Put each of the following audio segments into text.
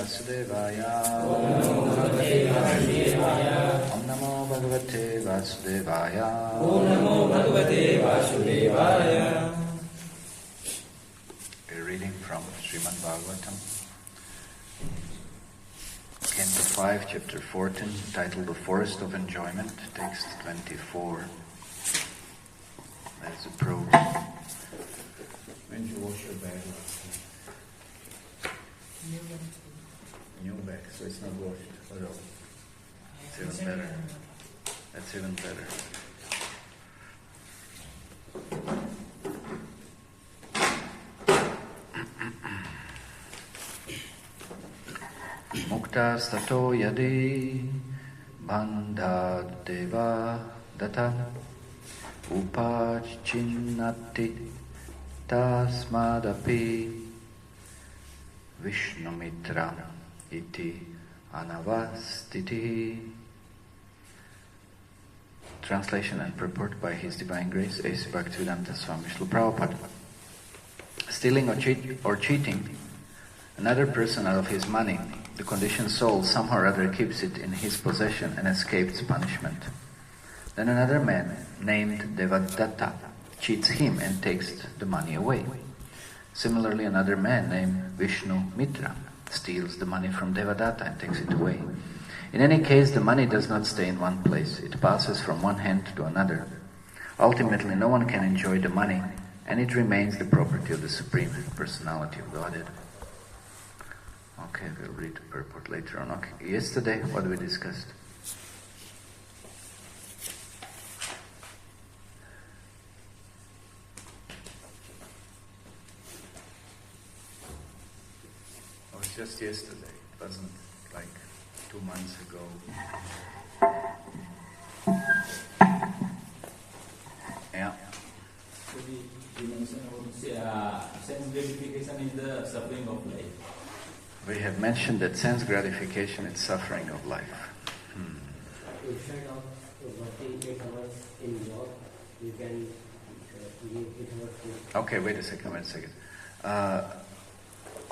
Vasudevaya. Om Namo Bhagavate Vasudevaya. Om Namo Bhagavate Vasudevaya. We're reading from Srimad Bhagavatam, Canto 5, Chapter 14, titled The Forest of Enjoyment, text 24. That's the prose. When did you wash your bag last time? New bag, so it's not washed at all. It's even better. That's even better. Mukta stato yadi bandhat deva data upachinnati tasmadapi vishnumitra iti anavastiti. Translation and purport by His Divine Grace A.C. Bhaktivedanta Swami Srila Prabhupada. Stealing or cheating another person out of his money, the conditioned soul somehow or other keeps it in his possession and escapes punishment. Then another man named Devadatta cheats him and takes the money away. Similarly, another man named Vishnu Mitra steals the money from Devadatta and takes it away. In any case, the money does not stay in one place. It passes from one hand to another. Ultimately, no one can enjoy the money, and it remains the property of the Supreme Personality of Godhead. Okay, we'll read the purport later on. Okay, yesterday, what we discussed? It was just yesterday. It wasn't like 2 months ago. Yeah. So you mentioned about sense gratification is the suffering of life. We have mentioned that sense gratification is suffering of life. Instead of working 8 hours in job, you can give 8 hours to... Okay, wait a second.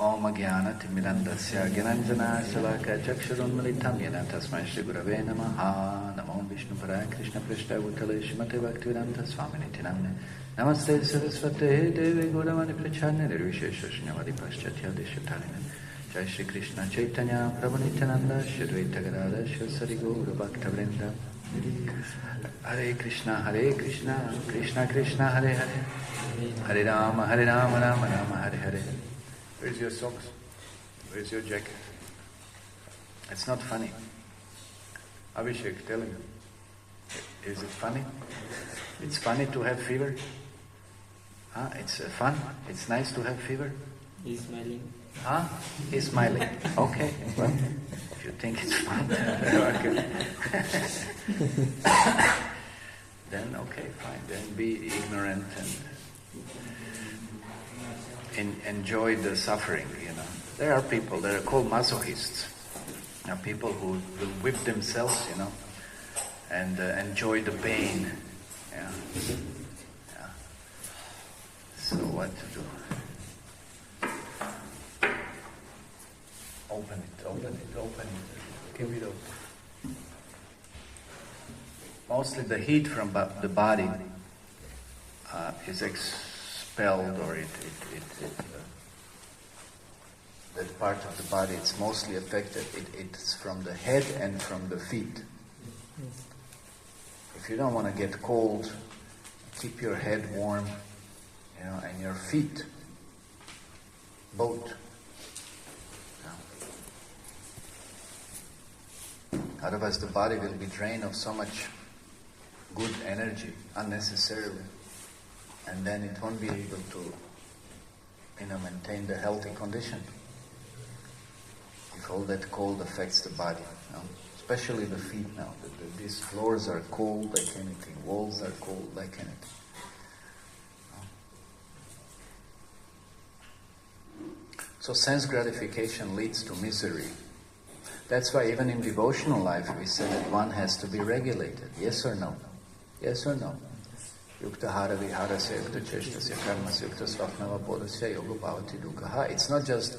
Om Jnana Timirandasya Gyananjana Shalaka Chakshurunmalitam Yena Tasmai Shri Gurave Namaha Namo Vishnu Paraya Krishna Prishta Bhutale Shrimate Bhaktivedanta Swami Nitinamne Namaste Saraswate Devi Gauravani Pracharne Nirvishesha Shunyavadi Paschatya Deshatarine Jai Shri Krishna Chaitanya Prabhu Nityananda Shri Advaita Gadadhara Shri Sari Gaura Bhakta Vrinda Hare Krishna Krishna Krishna Hare Hare Hare Rama Rama Rama Hare Hare. Where's your socks? Where's your jacket? It's not funny. Abhishek, tell him. Is it funny? It's funny to have fever? Huh? It's fun? It's nice to have fever? He's smiling. Huh? He's smiling. Okay. Well, if you think it's fun, then okay, fine. Then be ignorant and enjoy the suffering, There are people that are called masochists. There are people who will whip themselves, and enjoy the pain. Yeah. So what to do? Open it. Give it open. Mostly the heat from the body is expelled, or that part of the body, it's mostly affected. It's from the head and from the feet. If you don't want to get cold, keep your head warm, and your feet, both. Otherwise the body will be drained of so much good energy unnecessarily, and then it won't be able to maintain the healthy condition if all that cold affects the body, especially the feet now. These floors are cold like anything, walls are cold like anything. So sense gratification leads to misery. That's why even in devotional life we say that one has to be regulated. Yes or no? Yes or no? Yukta hara viharasya, yukta cheshtasya karmasya, yukta svapnava bodhasya, yoga bhavati dukkha. It's not just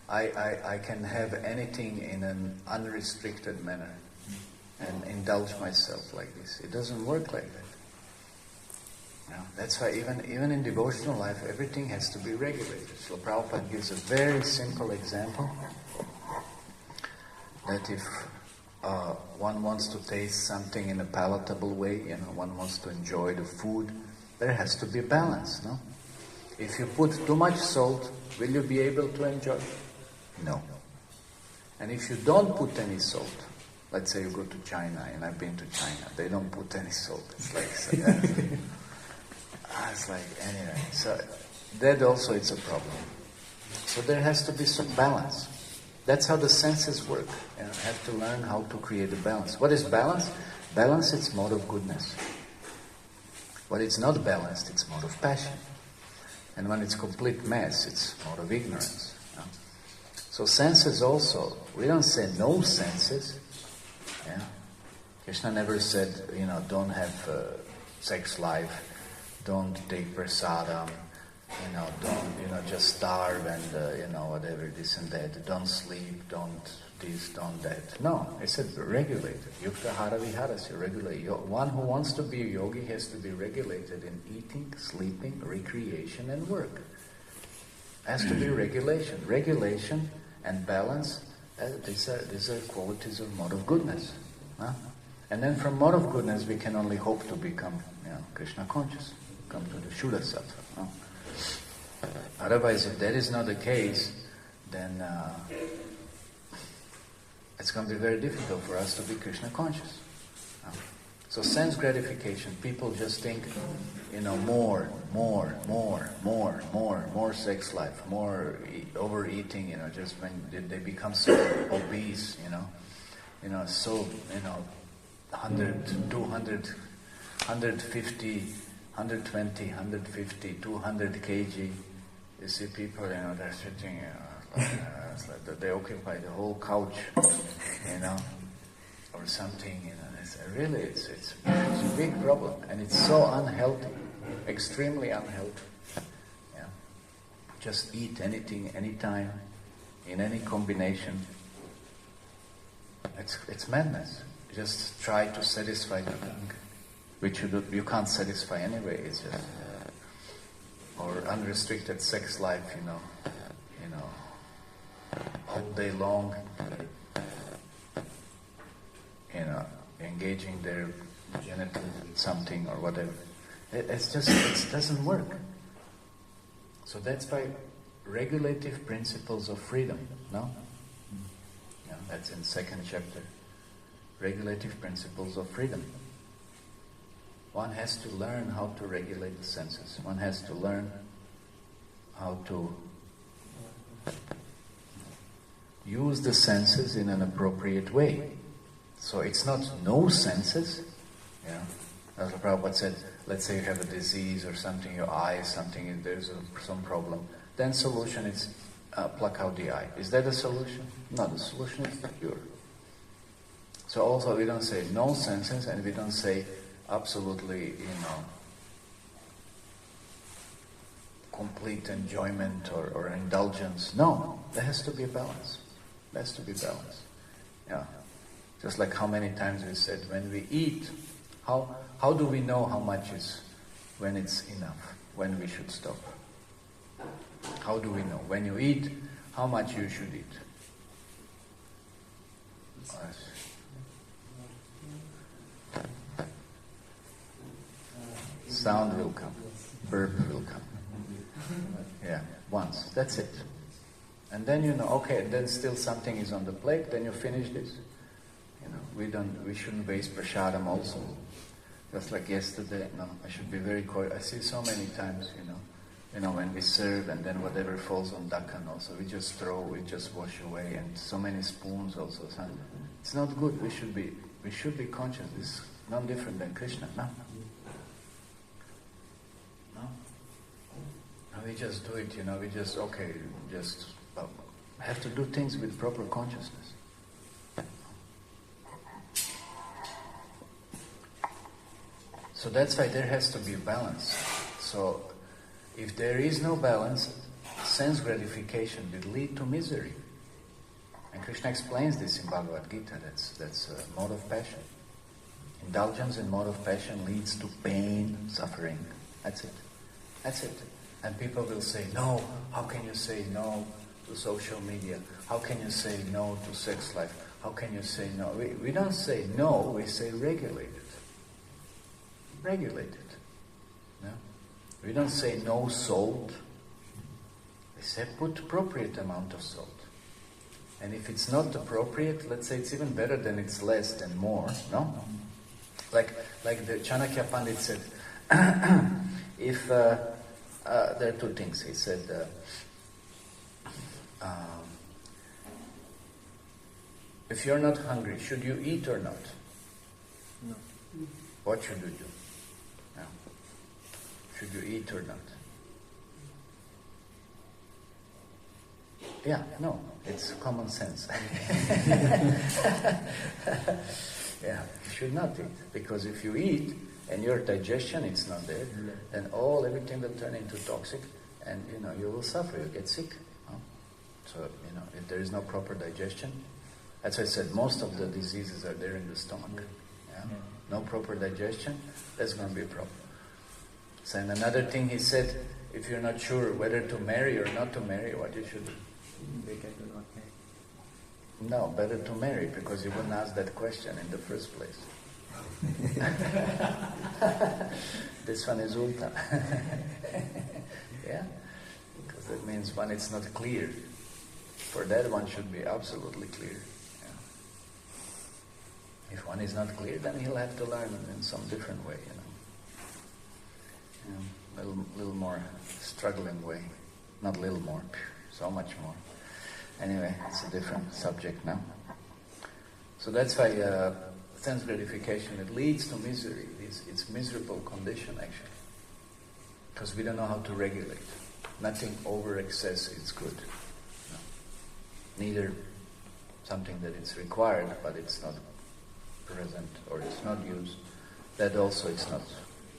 I can have anything in an unrestricted manner and indulge myself like this. It doesn't work like that. That's why even in devotional life, everything has to be regulated. So Prabhupada gives a very simple example that if one wants to taste something in a palatable way, one wants to enjoy the food, there has to be a balance, no? If you put too much salt, will you be able to enjoy? No. And if you don't put any salt, let's say you go to China, and I've been to China, they don't put any salt. It's like, it's like, anyway. So that also is a problem. So there has to be some balance. That's how the senses work. You have to learn how to create a balance. What is balance? Balance, it's mode of goodness. When it's not balanced, it's mode of passion. And when it's complete mess, it's mode of ignorance. So senses also, we don't say no senses. Yeah? Krishna never said, don't have sex life, don't take prasadam, don't, just starve and, whatever, this and that, don't sleep, don't this, don't that. No, I said regulated. Yukta hara viharasya, regulate. One who wants to be a yogi has to be regulated in eating, sleeping, recreation and work. Has to be regulation. Regulation and balance, these are qualities of mode of goodness. Huh? And then from mode of goodness we can only hope to become Krishna conscious, come to the Shuddha Sattva. No? Otherwise, if that is not the case, then it's going to be very difficult for us to be Krishna conscious. So sense gratification, people just think, more sex life, more overeating, just when they become so obese, so, 100, 200, 150, 120, 150, 200 kg. You see people, they're sitting, it's like they occupy the whole couch, or something, it's a big problem, and it's so unhealthy, extremely unhealthy. Yeah. Just eat anything, anytime, in any combination. It's madness. Just try to satisfy the thing, which you can't satisfy anyway. It's just, or unrestricted sex life, all day long, engaging their genital something or whatever. It doesn't work. So that's why regulative principles of freedom, no? Yeah, that's in 2nd chapter. Regulative principles of freedom. One has to learn how to regulate the senses. One has to learn how to use the senses in an appropriate way. So it's not no senses. As Prabhupada said, let's say you have a disease or something, your eye, something, there's some problem. Then solution is pluck out the eye. Is that a solution? No, the solution is the cure. So also we don't say no senses, and we don't say absolutely, complete enjoyment or indulgence. No, there has to be a balance. There has to be balance. Yeah. Just like how many times we said, when we eat, how do we know how much is, when it's enough, when we should stop? How do we know? When you eat, how much you should eat? Sound will come. Burp will come. Yeah, once. That's it. And then okay, then still something is on the plate, then you finish this. We shouldn't waste prasadam also. Just like yesterday, I should be very quiet. I see so many times, when we serve and then whatever falls on dakkan also, we just wash away, and so many spoons also. It's not good. We should be conscious. It's not different than Krishna, no? We just do it, we just have to do things with proper consciousness. So that's why there has to be a balance. So if there is no balance, sense gratification will lead to misery. And Krishna explains this in Bhagavad Gita. That's a mode of passion. Indulgence in mode of passion leads to pain, suffering. That's it. That's it. And people will say, no, how can you say no to social media? How can you say no to sex life? How can you say no? We don't say no, we say regulate it. Regulate it. No? We don't say no salt. We say put appropriate amount of salt. And if it's not appropriate, let's say it's even better than it's less than more, no? Like the Chanakya Pandit said, if there are two things. He said, if you're not hungry, should you eat or not? No. What should you do? No. Should you eat or not? Yeah, no, it's common sense. Yeah, you should not eat, because if you eat and your digestion is not there, then everything will turn into toxic, and you will suffer. You get sick. No? So if there is no proper digestion, that's why I said most of the diseases are there in the stomach. Yeah? No proper digestion, that's going to be a problem. So, and another thing he said, if you're not sure whether to marry or not to marry, what you should do? Better to not marry. No, better to marry, because you wouldn't ask that question in the first place. This one is ulta. Yeah? Because that means when it's not clear. For that one should be absolutely clear. Yeah. If one is not clear, then he'll have to learn in some different way, little more struggling way. Not little more, so much more. Anyway, it's a different subject now. So that's why sense gratification, it leads to misery. It's miserable condition actually. Because we don't know how to regulate. Nothing over excess is good. No. Neither something that it's required but it's not present or it's not used. That also is not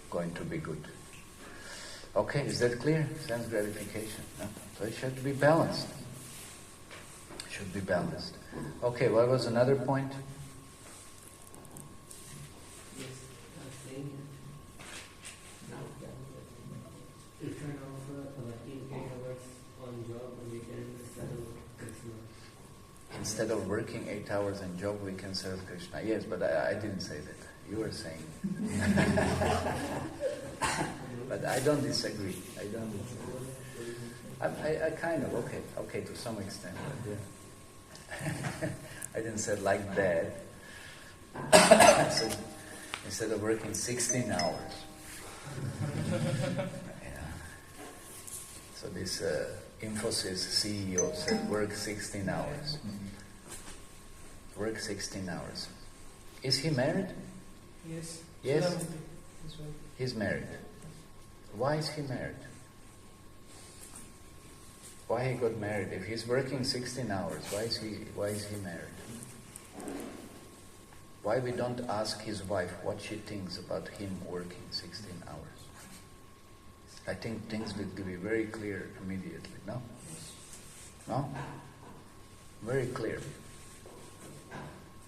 going to be good. Okay, is that clear? Sense gratification. No? So it should be balanced. Should be balanced. Okay, what was another point? Yes, I was saying instead of working 8 hours on job, we can serve Krishna. Instead of working 8 hours on job, we can serve Krishna. Yes, but I didn't say that. You were saying. But I don't disagree. I kind of, okay, to some extent. But yeah. I didn't say it like that. I said, instead of working 16 hours. Yeah. So this Infosys CEO said, work 16 hours. Work 16 hours. Is he married? Yes. Yes? He's married. Why is he married? Why he got married? If he's working 16 hours, why is he married? Why we don't ask his wife what she thinks about him working 16 hours? I think things will be very clear immediately, no? No? Very clear.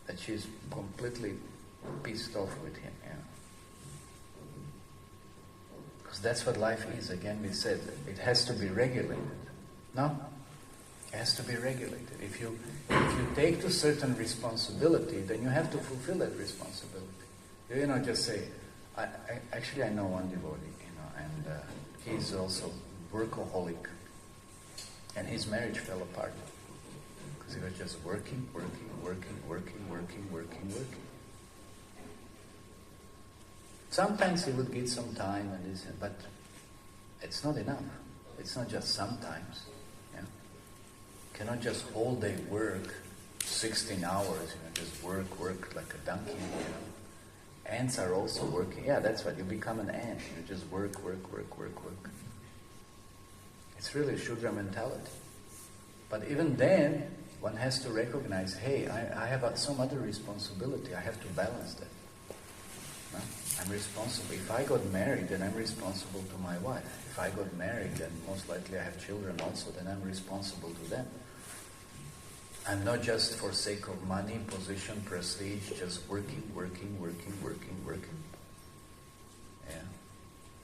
That she's completely pissed off with him, yeah. Because that's what life is. Again, we said it has to be regulated. No? It has to be regulated. If you take to certain responsibility, then you have to fulfill that responsibility. You not just say, I know one devotee, and he's also workaholic, and his marriage fell apart because he was just working. Sometimes he would get some time and this, but it's not enough. It's not just sometimes. Yeah? Cannot just whole day work 16 hours, just work like a donkey, Ants are also working. Yeah, that's what, you become an ant. You just work. It's really a Shudra mentality. But even then, one has to recognize, hey, I have some other responsibility. I have to balance that. No? I'm responsible. If I got married, then I'm responsible to my wife. If I got married, then most likely I have children also, then I'm responsible to them. I'm not just for sake of money, position, prestige, just working. Yeah.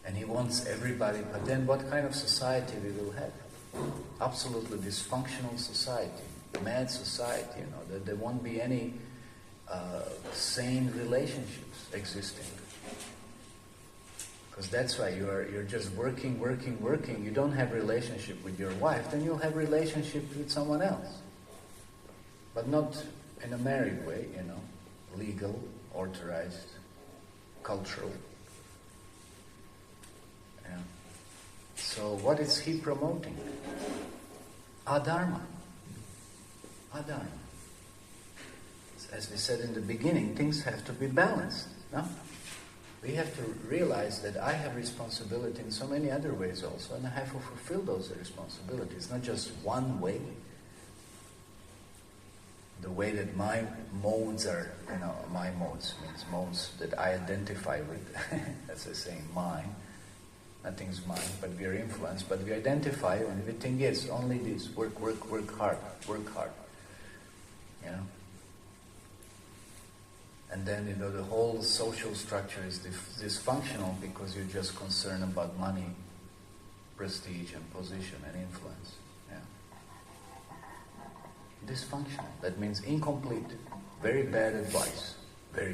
And he wants everybody, but then what kind of society we will have? Absolutely dysfunctional society, mad society, that there won't be any sane relationships existing. Because that's why you're just working. You don't have relationship with your wife, then you'll have relationship with someone else. But not in a married way, legal, authorized, cultural. Yeah. So what is he promoting? Adharma. As we said in the beginning, things have to be balanced. No? We have to realize that I have responsibility in so many other ways also, and I have to fulfill those responsibilities, not just one way. The way that my modes are, my modes means modes that I identify with. That's the saying, mine. Nothing's mine, but we are influenced. But we identify and we think, yes, only this. Work hard. And then, the whole social structure is dysfunctional because you're just concerned about money, prestige and position and influence. Dysfunctional. That means incomplete. Very bad advice. Yeah.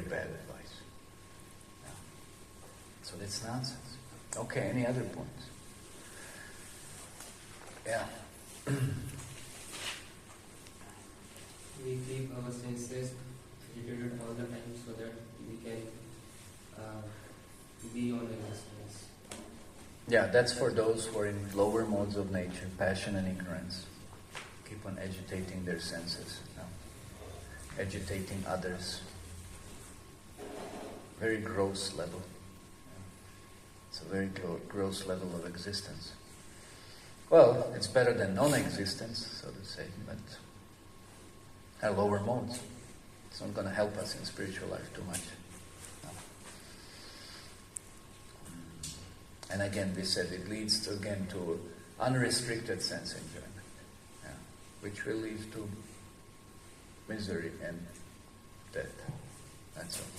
So that's nonsense. Okay, any other points? Yeah. We keep our senses agitated all the time so that we can be on existence. Yeah, that's for those who are in lower modes of nature, passion and ignorance. Keep on agitating their senses, agitating others. Very gross level. It's a very gross level of existence. Well, it's better than non-existence, so to say, but at lower modes. It's not going to help us in spiritual life too much. No. And again, we said it leads to unrestricted sense enjoyment. Which will lead to misery and death. That's all.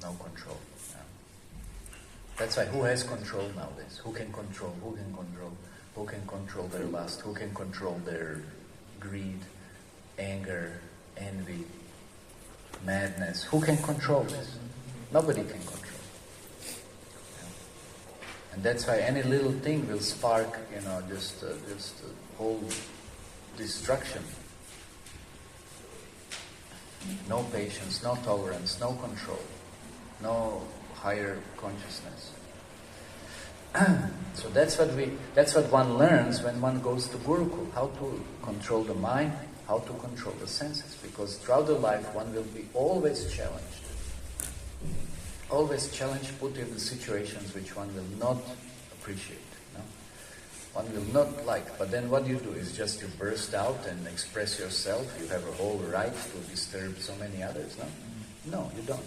No control. Yeah. That's why who has control nowadays? Who can control their lust? Who can control their greed, anger, envy, madness? Who can control this? Nobody can control. Yeah. And that's why any little thing will spark, just whole destruction. No patience, no tolerance, no control, no higher consciousness. So that's what one learns when one goes to Gurukul, how to control the mind, how to control the senses, because throughout the life one will be always challenged, put in the situations which one will not appreciate. One will not like, but then what you do is just you burst out and express yourself. You have a whole right to disturb so many others, no? No, you don't.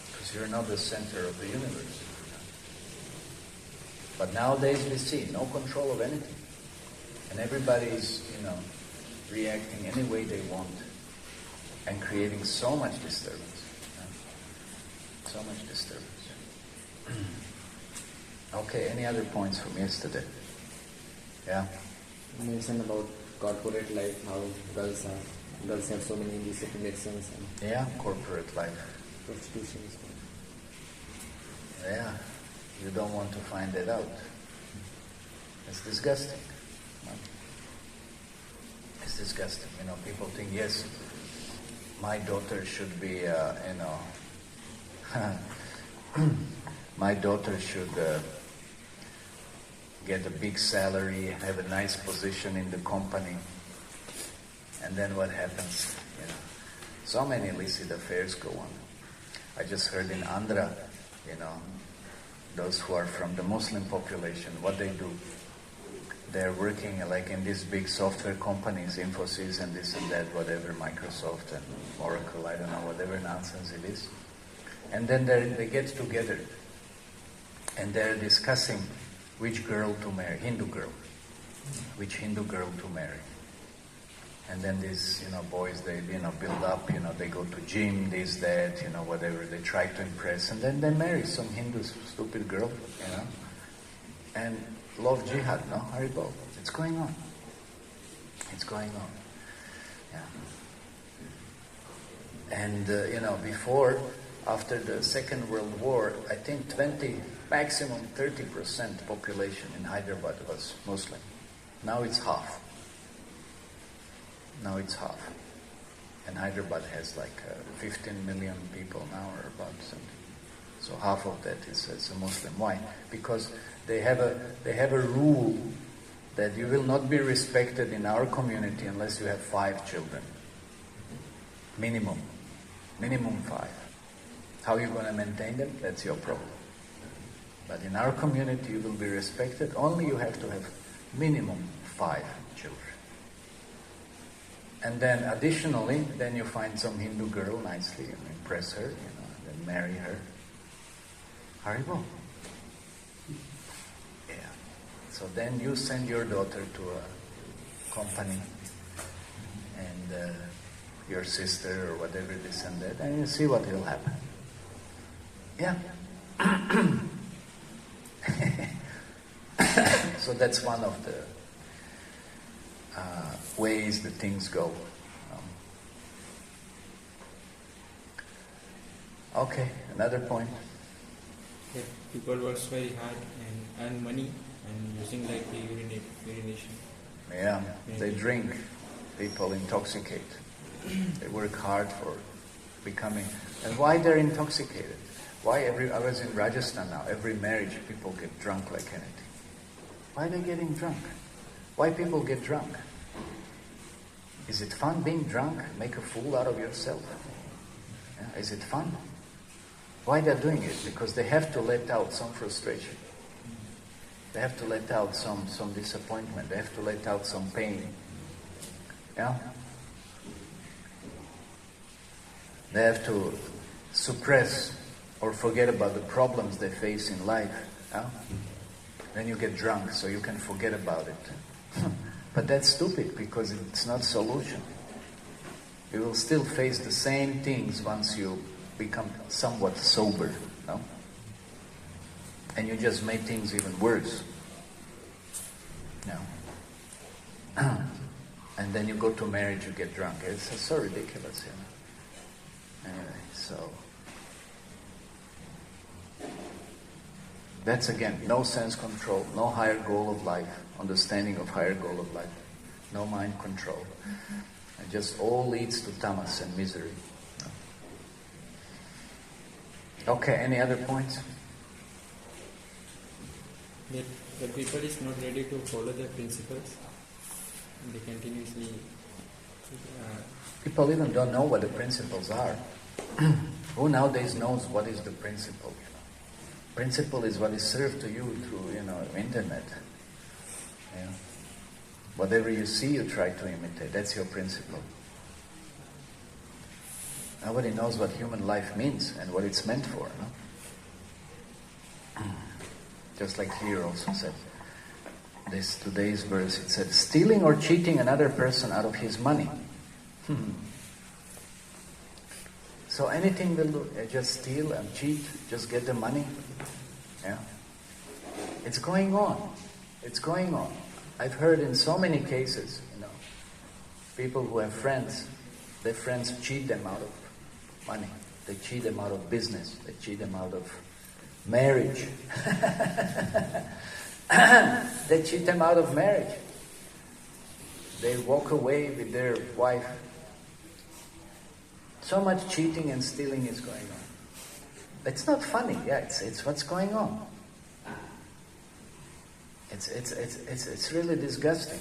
Because you're not the center of the universe. But nowadays we see no control of anything. And everybody is, reacting any way they want and creating so much disturbance. So much disturbance. Okay, any other points from yesterday? Yeah? You mentioned about corporate life, how girls have so many indecent elections and Yeah, corporate life. prostitution. Yeah, you don't want to find that out. It's disgusting. It's disgusting. People think, yes, my daughter should be, my daughter should get a big salary, have a nice position in the company. And then what happens? So many illicit affairs go on. I just heard in Andhra, those who are from the Muslim population, what they do. they're working like in these big software companies, Infosys and this and that, whatever, Microsoft and Oracle, I don't know, whatever nonsense it is. And then they get together and they're discussing which girl to marry, Hindu girl, which Hindu girl to marry. And then these, boys, they, build up, they go to gym, this, that, whatever, they try to impress, and then they marry some Hindu stupid girl, and love jihad, no? Haribol. It's going on. It's going on. Yeah. And, before, after the Second World War, I think maximum 30% population in Hyderabad was Muslim. Now it's half. And Hyderabad has like 15 million people now, or about something. So half of that is a Muslim. Why? Because they have a rule that you will not be respected in our community unless you have 5 children. Minimum 5. How are you going to maintain them? That's your problem. But in our community you will be respected. Only you have to have minimum 5 children. And then additionally, then you find some Hindu girl nicely and impress her, then marry her. Haribo. Yeah. So then you send your daughter to a company and your sister or whatever, this and that, and you see what will happen. Yeah. So that's one of the ways that things go. Okay, another point. Yeah, people work very hard and earn money and using like the urination. Yeah, they drink. People intoxicate. They work hard for becoming. And why they're intoxicated? Why I was in Rajasthan now. Every marriage, people get drunk like anything. Why are they getting drunk? Why people get drunk? Is it fun being drunk? Make a fool out of yourself? Yeah, is it fun? Why they're doing it? Because they have to let out some frustration. They have to let out some disappointment. They have to let out some pain. Yeah? They have to suppress or forget about the problems they face in life. Yeah? Then you get drunk so you can forget about it. But that's stupid because it's not a solution. You will still face the same things once you become somewhat sober, no? And you just make things even worse. No? And then you go to marriage, you get drunk. It's so ridiculous, Anyway, so that's again, no sense control, no higher goal of life, understanding of higher goal of life, no mind control. It just all leads to tamas and misery. Okay, any other points? That the people is not ready to follow the principles. They continuously... People even don't know what the principles are. Who nowadays knows what is the principle? Principle is what is served to you through, internet. Yeah. Whatever you see, you try to imitate. That's your principle. Nobody knows what human life means and what it's meant for. No? Just like here also said, today's verse, it said, stealing or cheating another person out of his money. So anything will do, just steal and cheat, just get the money. Yeah. It's going on. It's going on. I've heard in so many cases, people who have friends, their friends cheat them out of money. They cheat them out of business. They cheat them out of marriage. They cheat them out of marriage. They walk away with their wife. So much cheating and stealing is going on. It's not funny, it's what's going on. It's really disgusting.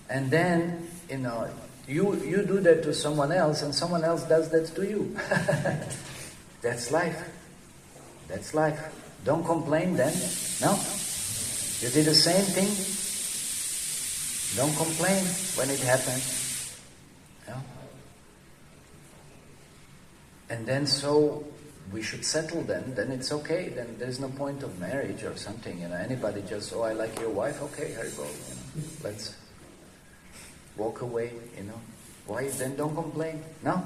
And then, you do that to someone else and someone else does that to you. That's life. That's life. Don't complain then. No? You did the same thing. Don't complain when it happens. Yeah? And then so we should settle then it's okay. Then there's no point of marriage or something. Anybody just, I like your wife, okay, here you go. Let's walk away, Why? Then don't complain. No?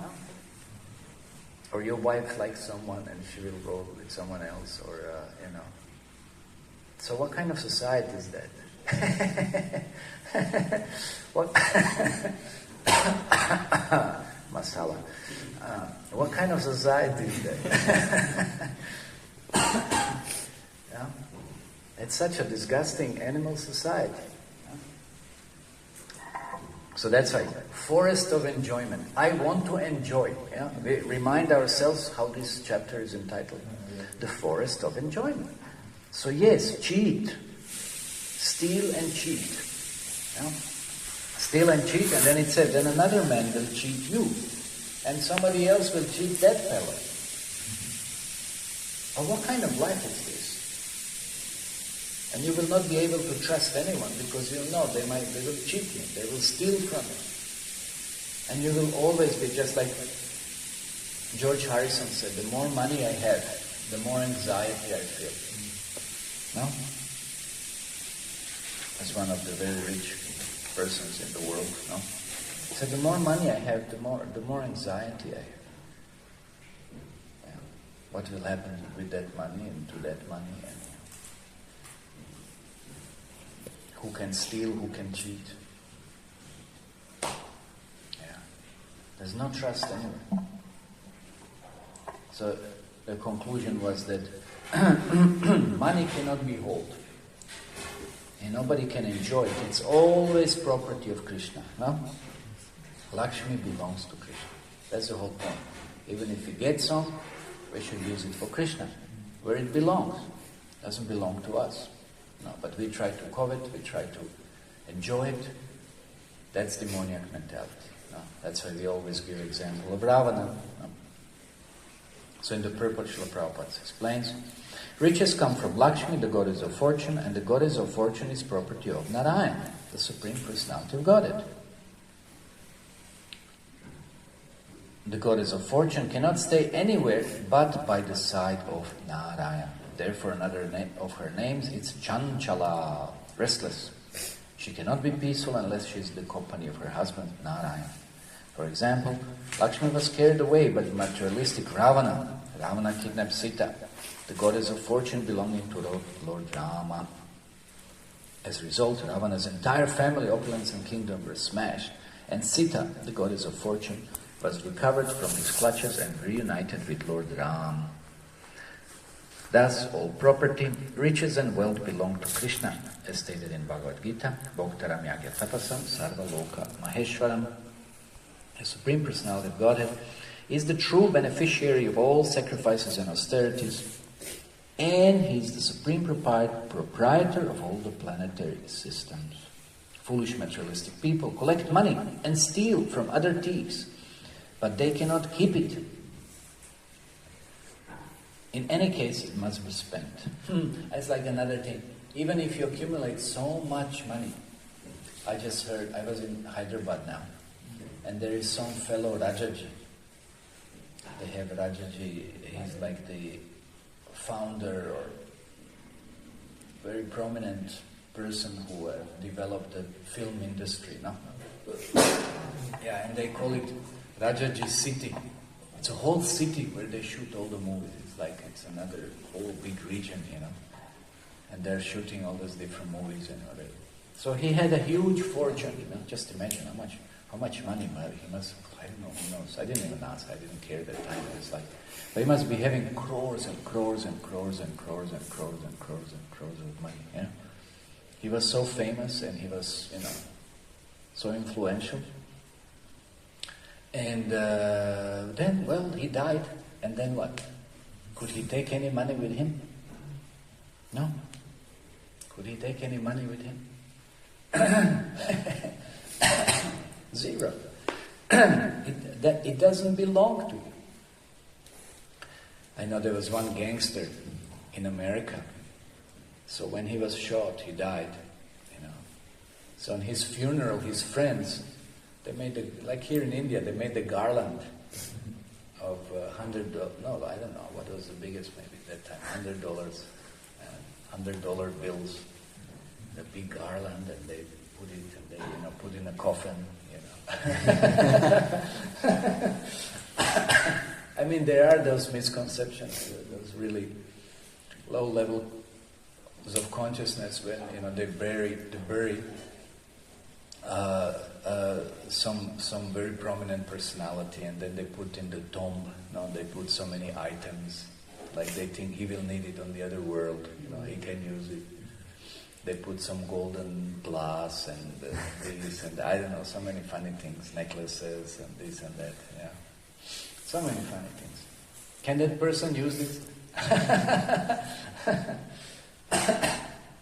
Or your wife likes someone and she will go with someone else, or, So what kind of society is that? What? Masala. What kind of society is that? Yeah? It's such a disgusting animal society. So that's why, forest of enjoyment. I want to enjoy. Yeah? We remind ourselves how this chapter is entitled. The forest of enjoyment. So yes, cheat. Steal and cheat. Yeah? Steal and cheat, and then it said, then another man will cheat you. And somebody else will cheat that fellow. But what kind of life is this? And you will not be able to trust anyone because you know they will cheat you, they will steal from you. And you will always be just like George Harrison said, the more money I have, the more anxiety I feel. No? As one of the very rich persons in the world, no? He said, the more money I have, the more anxiety I have. Yeah. What will happen with that money and to that money? And who can steal, who can cheat? Yeah. There's no trust anywhere. So the conclusion was that money cannot be held. And nobody can enjoy it. It's always property of Krishna. No? Lakshmi belongs to Krishna. That's the whole point. Even if we get some, we should use it for Krishna, where it belongs. It doesn't belong to us. No, but we try to covet, we try to enjoy it. That's demoniac mentality. No? That's why we always give example of Ravana. No? So in the purport, Srila Prabhupada explains, riches come from Lakshmi, the goddess of fortune, and the goddess of fortune is property of Narayana, the Supreme Personality of Godhead. The goddess of fortune cannot stay anywhere but by the side of Narayana. Therefore, another name of her names is Chanchala, restless. She cannot be peaceful unless she is in the company of her husband, Narayana. For example, Lakshmi was carried away by the materialistic Ravana. Ravana kidnapped Sita, the goddess of fortune belonging to Lord Rama. As a result, Ravana's entire family, opulence and kingdom were smashed, and Sita, the goddess of fortune, was recovered from his clutches and reunited with Lord Ram. Thus, all property, riches and wealth belong to Krishna, as stated in Bhagavad Gita, Bhoktaram Yagya Tapasam Sarva Loka Maheshwaram. The Supreme Personality of Godhead is the true beneficiary of all sacrifices and austerities, and he is the supreme proprietor of all the planetary systems. Foolish materialistic people collect money and steal from other thieves, but they cannot keep it. In any case, it must be spent. That's like another thing. Even if you accumulate so much money, I just heard, I was in Hyderabad now, and there is some fellow Rajaji. They have Rajaji, he's like the founder or very prominent person who developed the film industry, no? Yeah, and they call it Rajaji City. It's a whole city where they shoot all the movies. It's like it's another whole big region, and they're shooting all those different movies and whatever. So he had a huge fortune, just imagine how much money he must, I don't know, who knows. I didn't even ask, I didn't care that time. It's like, but he must be having crores and crores and crores and crores and crores and crores and crores of money, He was so famous and he was, so influential. And then, well, he died, and then what? Could he take any money with him? No. Could he take any money with him? Zero. It doesn't belong to you. I know there was one gangster in America, So when he was shot, he died, So on his funeral, his friends, they made like here in India, they made the garland of $100, no, I don't know, what was the biggest maybe at that time, $100, $100 bills, the big garland, and they put it, and they, put in a coffin, I mean, there are those misconceptions, those really low levels of consciousness when, they bury some very prominent personality, and then they put in the tomb, they put so many items, like they think he will need it on the other world, he can use it. They put some golden glass and this and I don't know, so many funny things, necklaces and this and that, so many funny things. Can that person use this?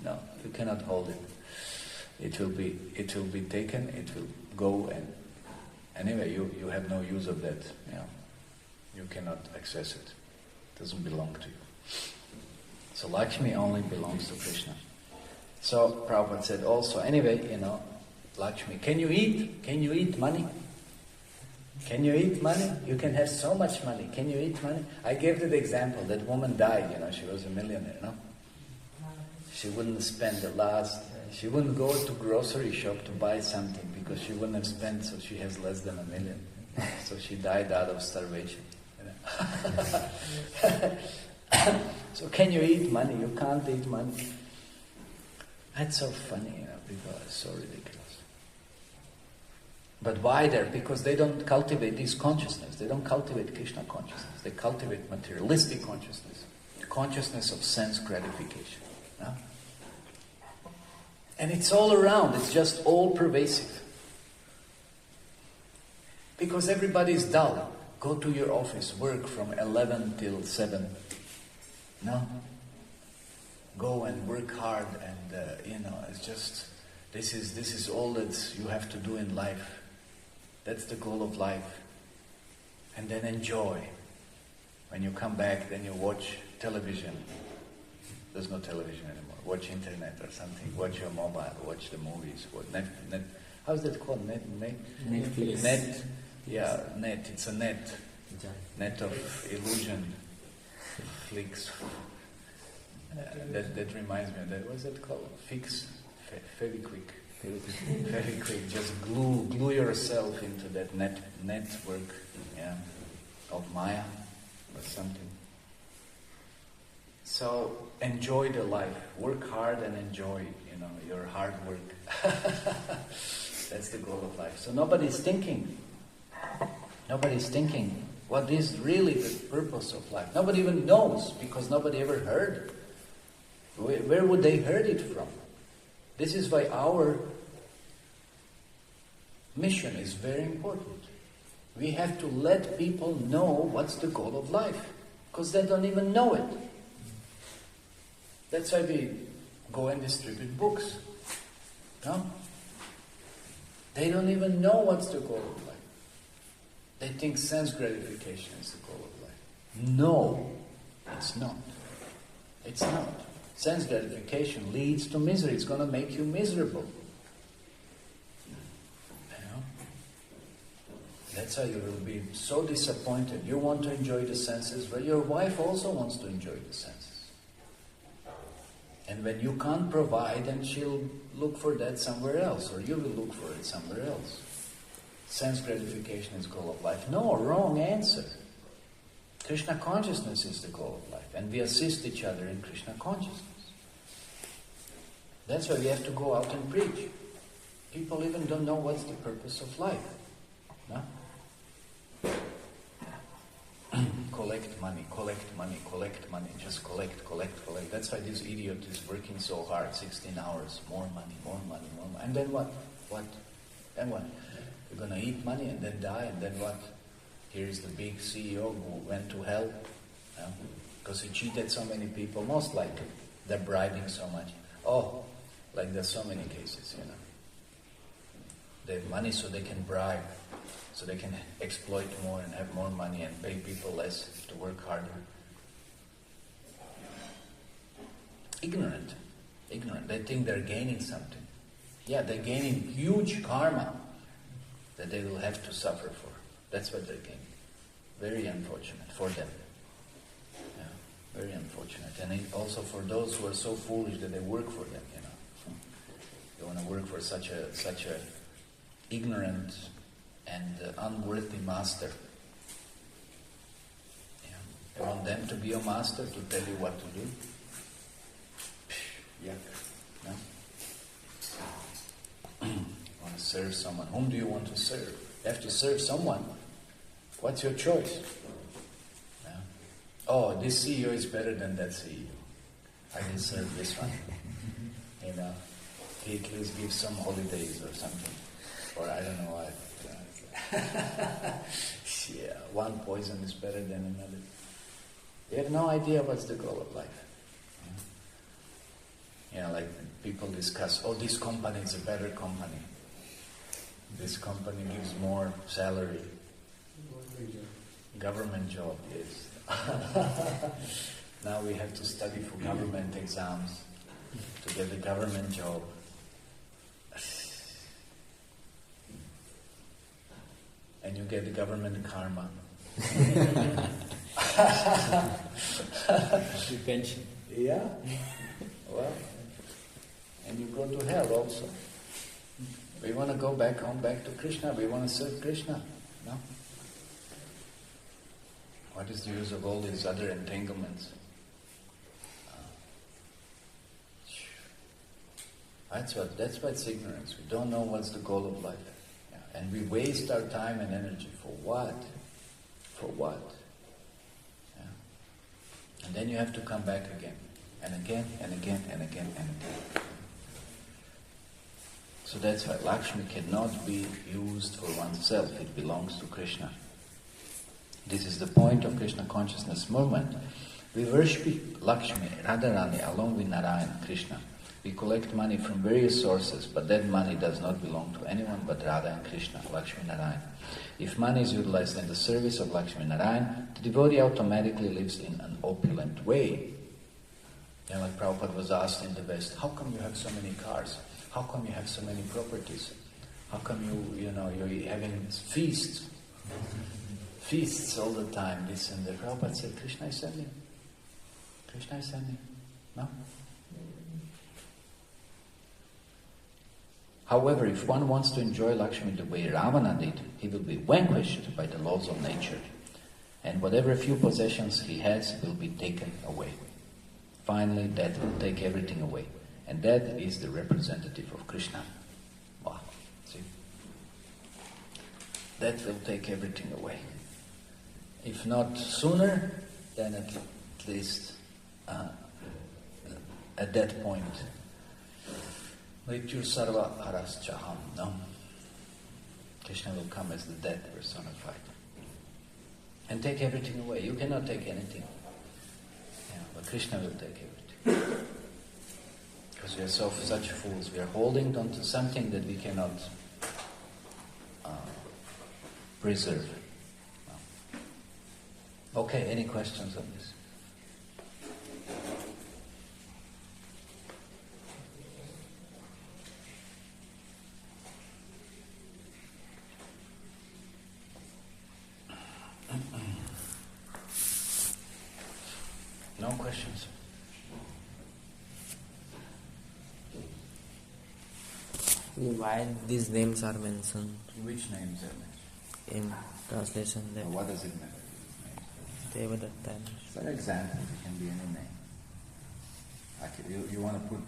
No, you cannot hold it. It will be taken, it will go, and anyway, you have no use of that. You cannot access it. It doesn't belong to you. So Lakshmi only belongs to Krishna. So Prabhupada said also, anyway, Lakshmi, can you eat? Can you eat money? Can you eat money? You can have so much money. Can you eat money? I gave that example. That woman died, she was a millionaire, She wouldn't spend she wouldn't go to grocery shop to buy something because she wouldn't have spent, so she has less than $1 million. So she died out of starvation. So can you eat money? You can't eat money. That's so funny, people are so ridiculous. But why there? Because they don't cultivate this consciousness. They don't cultivate Krishna consciousness. They cultivate materialistic consciousness. The consciousness of sense gratification. And it's all around. It's just all pervasive. Because everybody is dull. Go to your office, work from 11 till 7. Go and work hard, and it's just this is all that you have to do in life. That's the goal of life. And then enjoy. When you come back, then you watch television. There's no television anymore. Watch internet or something. Watch your mobile. Watch the movies. Net. How's that called? Netflix. Net. Yeah, net. It's a net. Net of illusion. Flicks. That reminds me of that. What's that called? Fix. Feviquick. Feviquick. Just glue yourself into that network, of Maya or something. So enjoy the life. Work hard and enjoy, your hard work. That's the goal of life. So nobody's thinking what is really the purpose of life. Nobody even knows because nobody ever heard. Where would they heard it from? This is why our mission is very important. We have to let people know what's the goal of life, because they don't even know it. That's why we go and distribute books. They don't even know what's the goal of life. They think sense gratification is the goal of life. No, it's not. It's not. Sense gratification leads to misery. It's going to make you miserable. That's how you will be so disappointed. You want to enjoy the senses, but your wife also wants to enjoy the senses. And when you can't provide, then she'll look for that somewhere else, or you will look for it somewhere else. Sense gratification is the goal of life. No, wrong answer. Krishna consciousness is the goal of life, and we assist each other in Krishna consciousness. That's why we have to go out and preach. People even don't know what's the purpose of life. No? Collect money, just collect. That's why this idiot is working so hard, 16 hours, more money. And then what? Then what? You're going to eat money and then die, and then what? Here's the big CEO who went to hell because he cheated so many people, most likely. They're bribing so much. Like there's so many cases, They have money so they can bribe, so they can exploit more and have more money and pay people less to work harder. Ignorant. they think they're gaining something. Yeah, they're gaining huge karma that they will have to suffer for. That's what they're gaining. Very unfortunate for them. Yeah, very unfortunate. And also for those who are so foolish that they work for them, you know. They want to work for such a ignorant and unworthy master. Yeah. They want them to be your master, to tell you what to do. Yuck. No? You want to serve someone. Whom do you want to serve? You have to serve someone. What's your choice? No? Oh, this CEO is better than that CEO. I will serve this one. You know, he at least gives some holidays or something. Or I don't know what. Yeah, one poison is better than another. You have no idea what's the goal of life. You know, like people discuss, oh, this company is a better company. This company gives more salary. Government job, yes. Now we have to study for government exams to get a government job. And you get the government karma. Pension. Yeah. Well, and you go to hell also. We want to go back to Krishna. We want to serve Krishna. No? What is the use of all these other entanglements? That's why it's ignorance. We don't know what's the goal of life. Yeah. And we waste our time and energy for what? For what? Yeah. And then you have to come back again. And again, and again, and again, and again. So that's why Lakshmi cannot be used for oneself. It belongs to Krishna. This is the point of Krishna Consciousness movement. We worship Lakshmi, Radharani, along with Narayana, Krishna. We collect money from various sources, but that money does not belong to anyone but Radha and Krishna, Lakshmi Narayana. If money is utilized in the service of Lakshmi Narayana, the devotee automatically lives in an opulent way. You know, like Prabhupada was asked in the West, how come you have so many cars? How come you have so many properties? How come you're having feasts? Feasts all the time, this and that. Prabhupada said, Krishna is sending. Krishna is sending. No? However, if one wants to enjoy Lakshmi the way Ravana did, he will be vanquished by the laws of nature. And whatever few possessions he has will be taken away. Finally, death will take everything away. And that is the representative of Krishna. Wow. See? That will take everything away. If not sooner, then at least at that point. Mrityu sarva haraschaham. No? Krishna will come as the death personified. And take everything away. You cannot take anything. Yeah, but Krishna will take everything. Because we are such fools. We are holding on to something that we cannot preserve. No. Okay, any questions on this? No questions? Why these names are mentioned Which names are mentioned? in translation? That What does it matter? Devadatta. For example, it can be any name. Like you want to put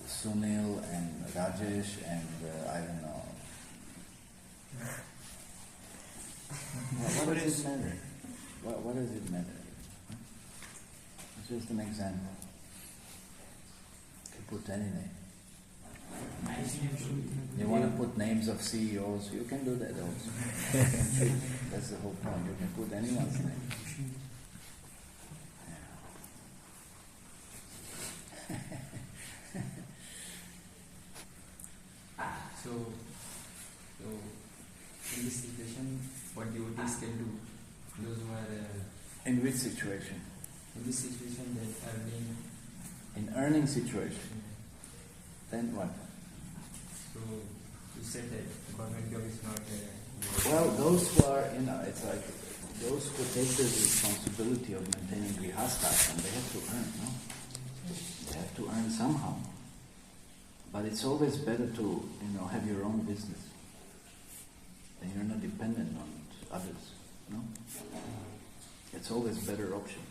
Sunil and Rajesh and I don't know. What does it matter? What does it matter? It's just an example. You can put any name. You want to put names of CEOs, you can do that also. That's the whole point. You can put anyone's name. So in this situation, what devotees can do? Those who are In which situation? in this situation that are being In earning situation. Then what? So you said that government job is not. Well, those who are, it's like those who take the responsibility of maintaining grihasthas, and they have to earn, no? They have to earn somehow. But it's always better to, have your own business. Then you're not dependent on others, no? It's always a better option.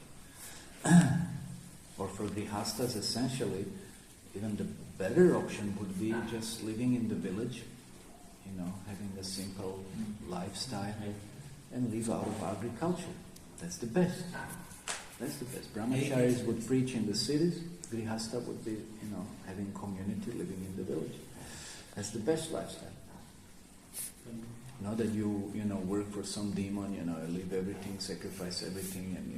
Or for grihasthas, essentially, even the better option would be just living in the village, having a simple lifestyle, and live out of agriculture. That's the best. That's the best. Brahmacharis would preach in the cities. Grihastha would be, having community, living in the village. That's the best lifestyle. Not that you, work for some demon, leave everything, sacrifice everything, and,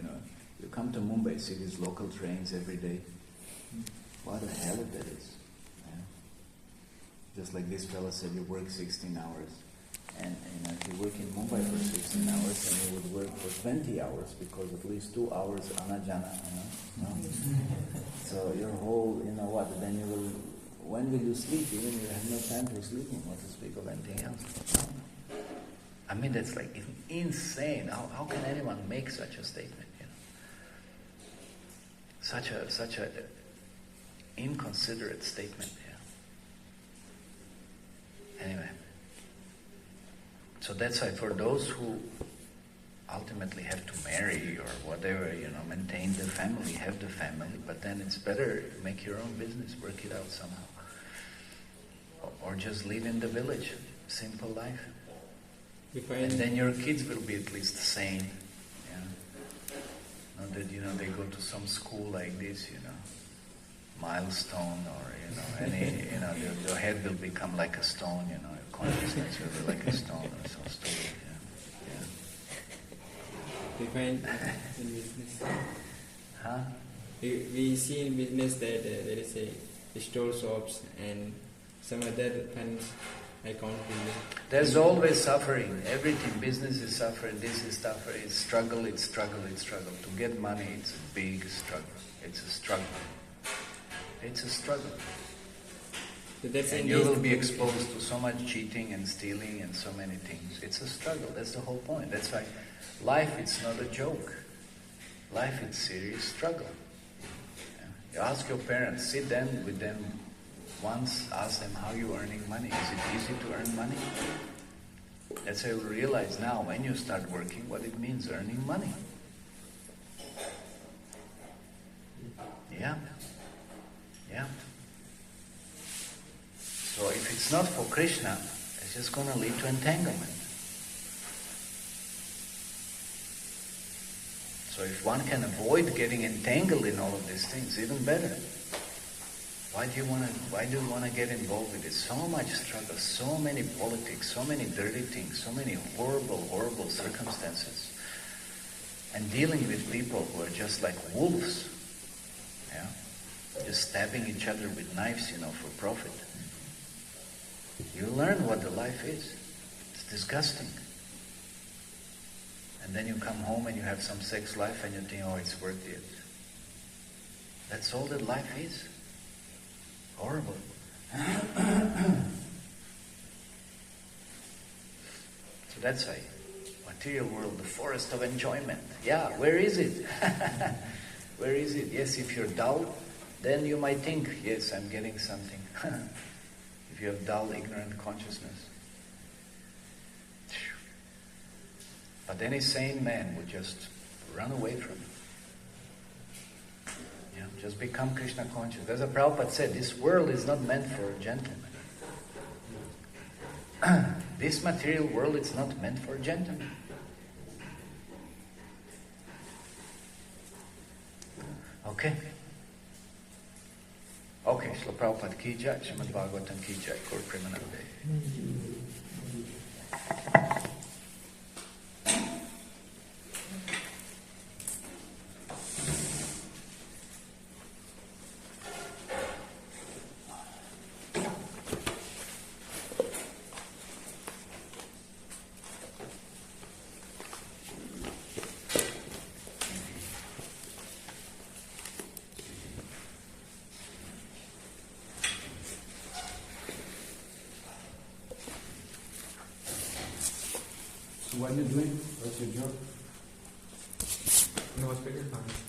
you come to Mumbai, see these local trains every day. What a hell that is. Yeah. Just like this fellow said, you work 16 hours. And if you work in Mumbai for 16 hours, then you would work for 20 hours, because at least 2 hours anajana, no? So your whole, then you will, when will you sleep? Even you have no time for sleeping, what to speak of anything else. I mean, that's like insane. How can anyone make such a statement, Such a inconsiderate statement, Anyway. So that's why for those who ultimately have to marry or whatever, maintain the family, have the family, but then it's better make your own business, work it out somehow. Or just live in the village, simple life. And then your kids will be at least sane. Not that, they go to some school like this, milestone or, any, your head will become like a stone, your consciousness will be like a stone or some story, We find in business. Huh? We see in business that there is a store shops and some other funds account. There's always suffering. Everything, business is suffering, this is suffering, it's struggle. To get money, it's a big struggle. It's a struggle. So that's and you will be exposed to so much cheating and stealing and so many things. It's a struggle. That's the whole point. That's why life, it's not a joke. Life, it's serious struggle. You ask your parents, sit down with them once, ask them how you earning money. Is it easy to earn money? That's how you'll realize now, when you start working, what it means, earning money. Yeah. So if it's not for Krishna, it's just going to lead to entanglement. So if one can avoid getting entangled in all of these things, even better. Why do you want to get involved with it? So much struggle, so many politics, so many dirty things, so many horrible circumstances. And dealing with people who are just like wolves. Just stabbing each other with knives, for profit. You learn what the life is. It's disgusting. And then you come home and you have some sex life and you think, oh, it's worth it. That's all that life is. Horrible. So that's why material world, the forest of enjoyment. Yeah, where is it? Where is it? Yes, if you're dull, then you might think, yes, I'm getting something. If you have dull, ignorant consciousness. But any sane man would just run away from it. Just become Krishna conscious. As Prabhupada said, this world is not meant for gentlemen. This material world is not meant for gentlemen. Okay? Okay, Srila Prabhupada ki jai, Srimad Bhagavatam ki jai, Gaur Premanande. what are you doing? What's your job? In hospital pharmacy.